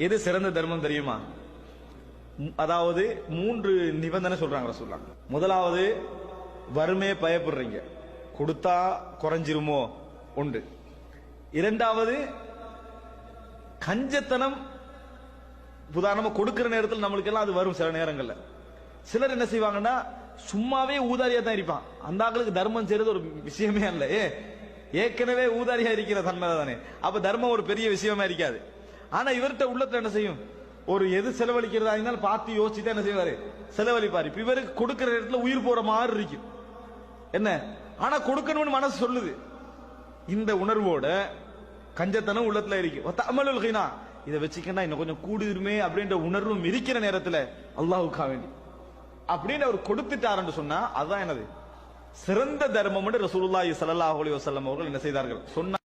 எது சிறந்த தர்மம் தெரியுமா? அதாவது 3 நிபந்தனை சொல்றாங்க ரசூலுல்லாஹ். முதலாவது, வறுமையை பயப்படுறீங்க, கொடுத்தா குறைஞ்சிருமோ ஒன்று. இரண்டாவது, கஞ்சத்தனம். உதாரணமா கொடுக்கிற நேரத்தில் நம்மளுக்கு எல்லாம் அது வரும். சில நேரங்கள்ல சிலர் என்ன செய்வாங்கன்னா, சும்மாவே ஊதாரியா தான் இருப்பான். அந்த ஆளுக்கு தர்மம் செய்யறது ஒரு விஷயமே அல்ல. ஏற்கனவே ஊதாரியா இருக்கிற தன்மை தானே, அப்ப தர்மம் ஒரு பெரிய விஷயமா இருக்காது. ஆனா இவர்கிட்ட உள்ளத்துல என்ன செய்யும், ஒரு எது செலவழிக்கிறதா இருந்தாலும் பார்த்து யோசிச்சுட்டு என்ன செய்வாரு, செலவழிப்பாரு. இப்ப இவருக்கு கொடுக்கிற இடத்துல உயிர் போற மாதிரி இருக்கும் என்ன, ஆனா கொடுக்கணும்னு மனசு சொல்லுது. இந்த உணர்வோட கஞ்சத்தனம் உள்ளத்துல இருக்கு. இதை வச்சுக்கன்னா இன்னும் கொஞ்சம் கூடுமே அப்படின்ற உணர்வும் இருக்கிற நேரத்தில் அல்லாஹ்வுக்கா வேண்டி அப்படின்னு அவர் கொடுத்துட்டாருன்னு சொன்னா அதுதான் என்னது சிறந்த தர்மம் என்று ரசூலுல்லாஹி ஸல்லல்லாஹு அலைஹி வஸல்லம் அவர்கள் என்ன செய்தார்கள் சொன்னார்.